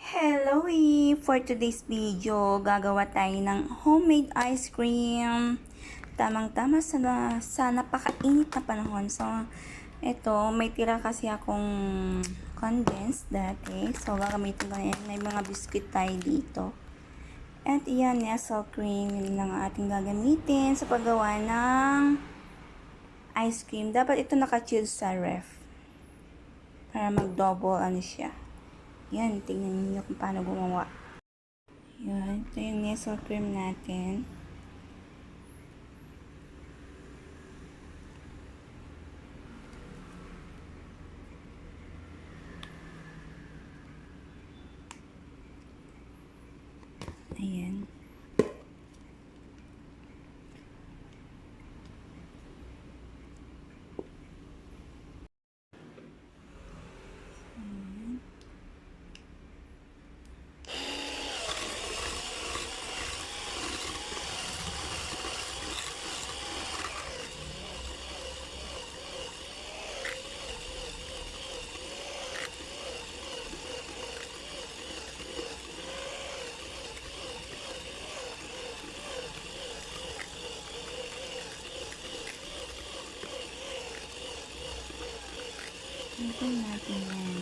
Hello! For today's video, gagawa tayo ng homemade ice cream. Tamang-tama sa napakainit na panahon. So, ito, may tira kasi akong condensed dati. So, gagamitin ko na yan. May mga biscuit tayo dito. At iyan, nestle cream. Yun lang ang ating gagamitin sa paggawa ng ice cream. Dapat ito naka-chill sa ref. Para mag-double ano siya. Yan, tingnan niyo kung paano gumawa. Yan, ito yung nestle cream natin. Ayan. Ito natin yan.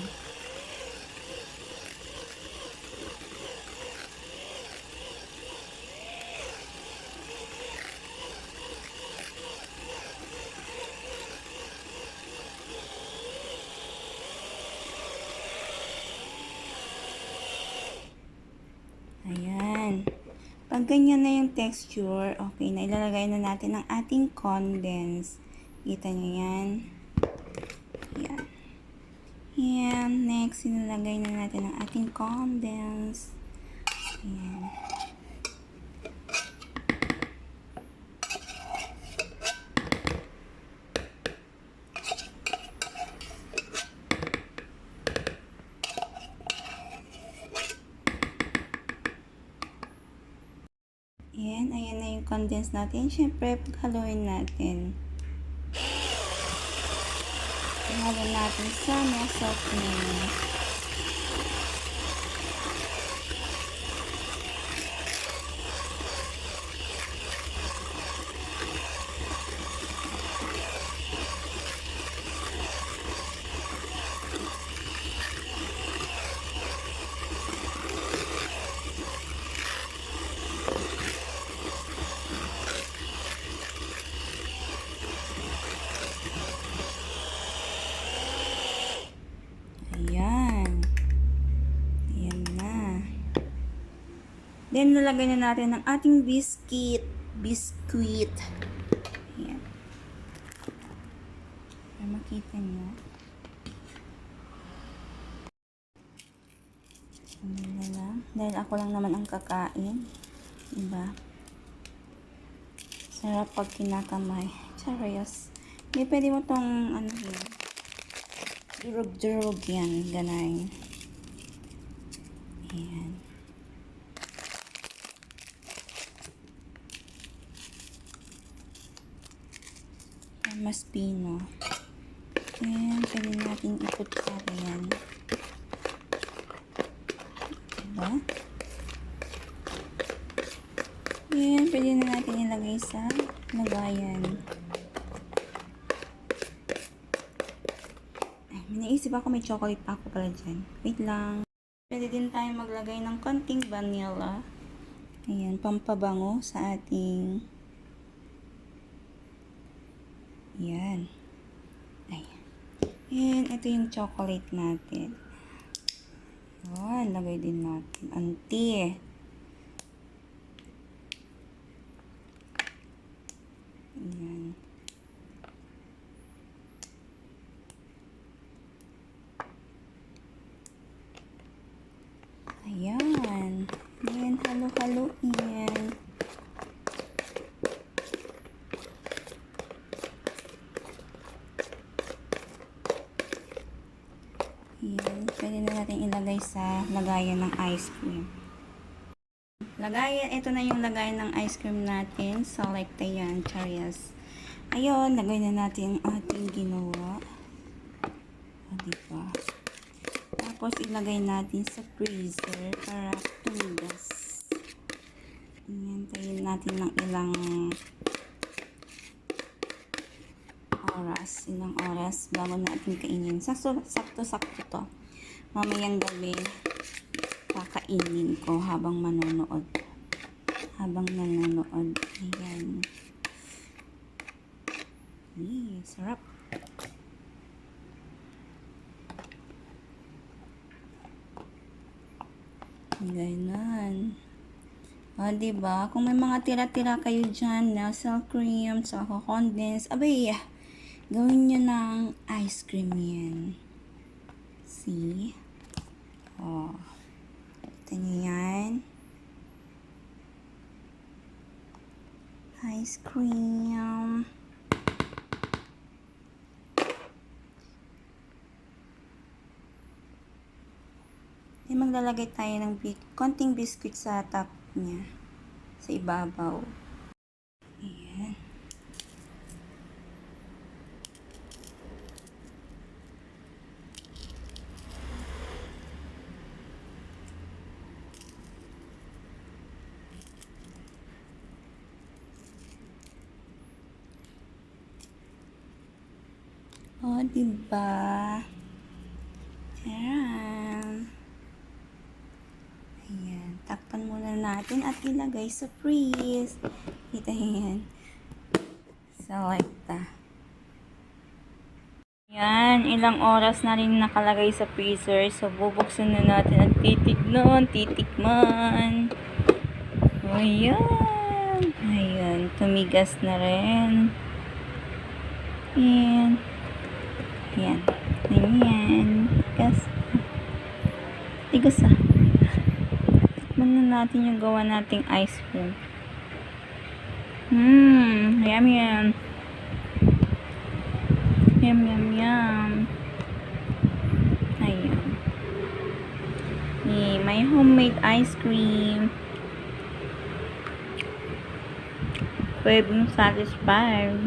Ayan. Pag ganyan na yung texture, okay na. Ilalagay na natin ang ating condense. Kita nyo yan. Ayan. Ayan. Next, ilalagay na natin ang ating condense. Ayan. Ayan na yung condense natin. Siyempre, paghaluin natin. Halo natin sa nestle cream. Then, nalagay na natin ang ating biscuit. Ayan. Para makita nyo. Ayan na lang. Dahil ako lang naman ang kakain. Diba? Sarap pag kinakamay. Charayos. Hindi pwede mo tong, ano yun. Durog-durog yan. Ganay. Ayan. Mas pino. Ayan, pwede natin iput-para yan. Diba? Ayan, pwede na natin ilagay sa lagayan. Ay, may naisip ako, may chocolate pa ako pala dyan. Wait lang. Pwede din tayo maglagay ng konting vanilla. Ayan, pampabango sa ating yan. Ayan. Ayan, ito yung chocolate natin. Ayan, lagay din natin. Anti. Ayan. Ayan. Ayan, halo-haloin. Ayan, pwede na natin ilagay sa lagayan ng ice cream. Ito na yung lagayan ng ice cream natin. Selecta yan, Charles. Ayun, lagay na natin ang ating ginawa. O, diba? Tapos, ilagay natin sa freezer para tumigas. Hintayin natin ng ilang oras bago natin kainin. Sakto-sakto to. Mamayang gabi, kakainin ko habang nanonood. Ayan. Sarap. Ganyan. Diba? Kung may mga tira-tira kayo dyan, nasal cream, tsaka condense, abay, gawin nyo ng ice cream yan. See? Ito nyo yan. Ice cream. Maglalagay tayo ng konting biscuit sa top niya. Sa ibabaw. Ayan. Diba? Ayan. Takpan muna natin at ilagay sa freeze. Kita yan. Selecta. Yan, ilang oras na rin nakalagay sa freezer. So, bubuksan na natin at titikman. Ayan, tumigas na rin. Ayan. Tigas ah. Tikman na natin yung gawa nating ice cream. Yum. Yum. Ayan. My homemade ice cream. Pwede satisfied.